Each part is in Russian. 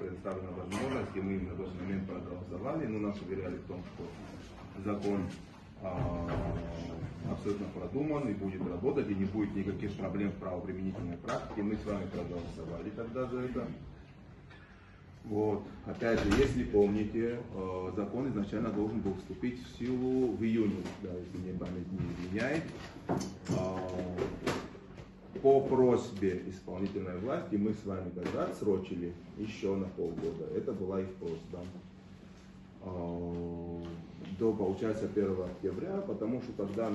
предоставлена возможность, и мы на тот момент проголосовали, но нас уверяли в том, что закон абсолютно продуман и будет работать, и не будет никаких проблем в правоприменительной практике. Мы с вами проголосовали тогда за это. Вот. Опять же, если помните, закон изначально должен был вступить в силу в июне, да, если мне память не изменяет. По просьбе исполнительной власти мы с вами тогда отсрочили еще на полгода. Это была их просьба. До, получается, 1 октября, потому что тогда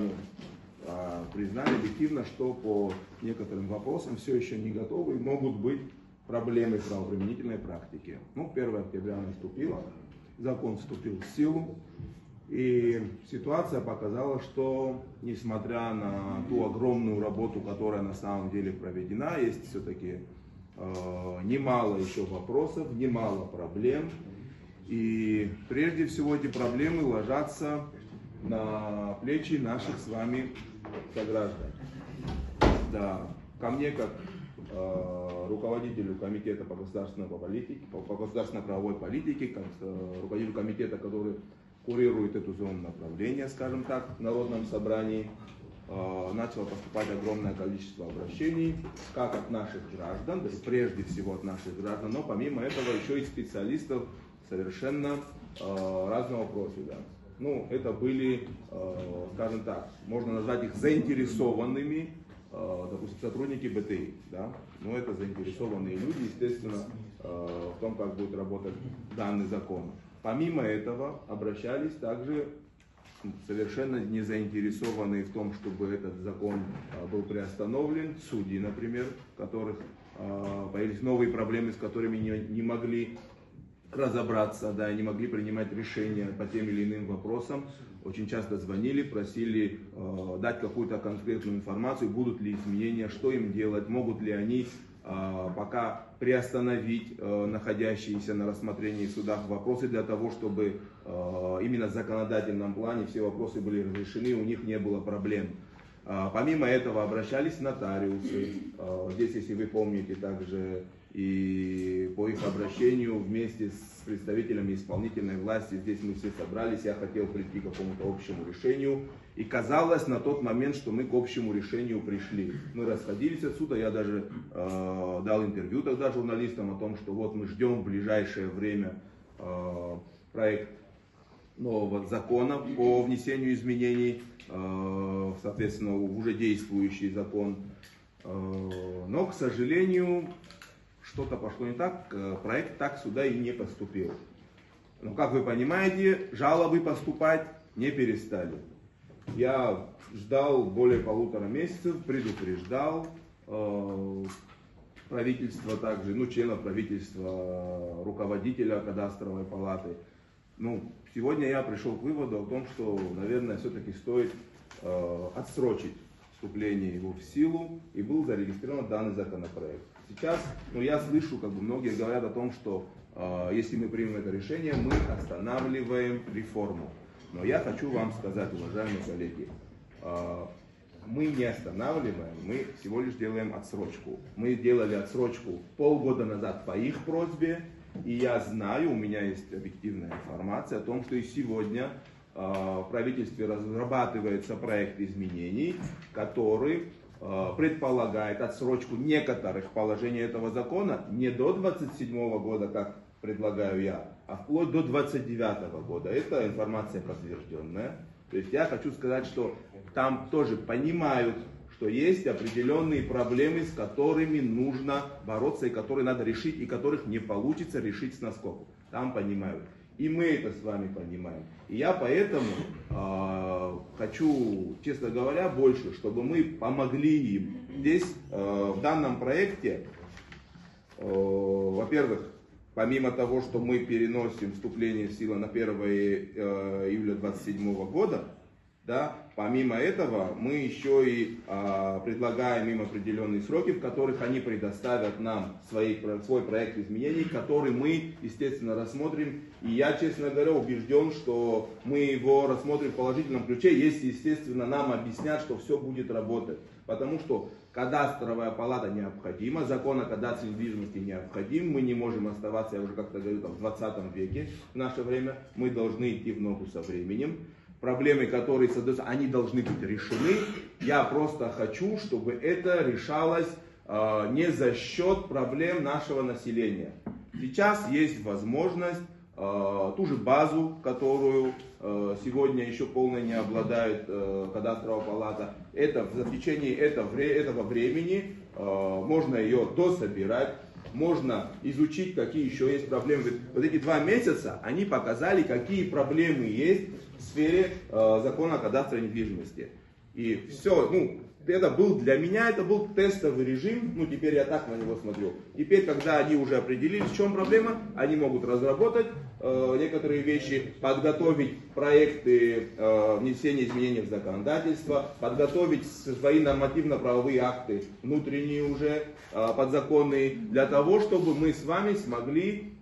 признали объективно, что по некоторым вопросам все еще не готовы и могут быть проблемы в правоприменительной практике. 1 октября наступило, закон вступил в силу, и ситуация показала, что несмотря на ту огромную работу, которая на самом деле проведена, есть все-таки немало еще вопросов, немало проблем. И прежде всего эти проблемы ложатся на плечи наших с вами сограждан. Да, ко мне как руководителю комитета по государственно-правовой политике, как руководителю комитета, который курирует эту зону направления, скажем так, в Народном собрании, начало поступать огромное количество обращений, как от наших граждан, даже прежде всего от наших граждан, но помимо этого еще и специалистов совершенно разного профиля. Это были, скажем так, можно назвать их заинтересованными, допустим, сотрудники БТИ, да? Но это заинтересованные люди, естественно, в том, как будет работать данный закон. Помимо этого обращались также совершенно не заинтересованные в том, чтобы этот закон был приостановлен, судьи, например, у которых появились новые проблемы, с которыми не могли разобраться, да, не могли принимать решения по тем или иным вопросам. Очень часто звонили, просили дать какую-то конкретную информацию, будут ли изменения, что им делать, могут ли они пока приостановить находящиеся на рассмотрении в судах вопросы для того, чтобы именно в законодательном плане все вопросы были разрешены, у них не было проблем. Помимо этого обращались нотариусы. Здесь, если вы помните, также и по их обращению вместе с представителями исполнительной власти, здесь мы все собрались, я хотел прийти к какому-то общему решению. И казалось на тот момент, что мы к общему решению пришли. Мы расходились отсюда, я даже дал интервью тогда журналистам о том, что вот мы ждем в ближайшее время проект нового закона по внесению изменений, соответственно, уже действующий закон. Но, к сожалению, что-то пошло не так, проект так сюда и не поступил. Но, как вы понимаете, жалобы поступать не перестали. Я ждал более 1,5 месяца, предупреждал правительство также, членов правительства, руководителя кадастровой палаты. Сегодня я пришел к выводу о том, что, наверное, все-таки стоит отсрочить вступление его в силу, и был зарегистрирован данный законопроект. Сейчас, я слышу, многие говорят о том, что если мы примем это решение, мы останавливаем реформу. Но я хочу вам сказать, уважаемые коллеги, мы не останавливаем, мы всего лишь делаем отсрочку. Мы делали отсрочку полгода назад по их просьбе, и я знаю, у меня есть объективная информация о том, что и сегодня в правительстве разрабатывается проект изменений, который предполагает отсрочку некоторых положений этого закона не до 27 года, как предлагаю я, а вплоть до 29 года. Это информация подтвержденная. То есть я хочу сказать, что там тоже понимают, что есть определенные проблемы, с которыми нужно бороться, и которые надо решить, и которых не получится решить с наскоку. Там понимают. И мы это с вами понимаем. И я поэтому хочу, честно говоря, больше, чтобы мы помогли им. Здесь, в данном проекте, во-первых, помимо того, что мы переносим вступление в силу на 1 июля 2027 года, да, помимо этого мы еще и предлагаем им определенные сроки, в которых они предоставят нам свой проект изменений, который мы, естественно, рассмотрим. И я, честно говоря, убежден, что мы его рассмотрим в положительном ключе, если, естественно, нам объяснят, что все будет работать. потому что кадастровая палата необходима, закон о кадастре недвижимости необходим, мы не можем оставаться, я уже как-то говорю, там, в 20 веке в наше время, мы должны идти в ногу со временем. Проблемы, которые создаются, они должны быть решены. Я просто хочу, чтобы это решалось не за счет проблем нашего населения. Сейчас есть возможность ту же базу, которую сегодня еще полно не обладает кадастровая палата, в течение этого времени можно ее дособирать, можно изучить, какие еще есть проблемы. Вот эти 2 месяца, они показали, какие проблемы есть в сфере закона о кадастре недвижимости. И все, это был для меня, это был тестовый режим, теперь я так на него смотрю. Теперь, когда они уже определились, в чем проблема, они могут разработать некоторые вещи, подготовить проекты внесения изменений в законодательство, подготовить свои нормативно-правовые акты внутренние уже, подзаконные, для того, чтобы мы с вами смогли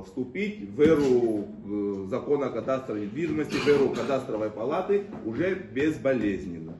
вступить в эру закона о кадастре недвижимости, в эру кадастровой палаты уже безболезненно.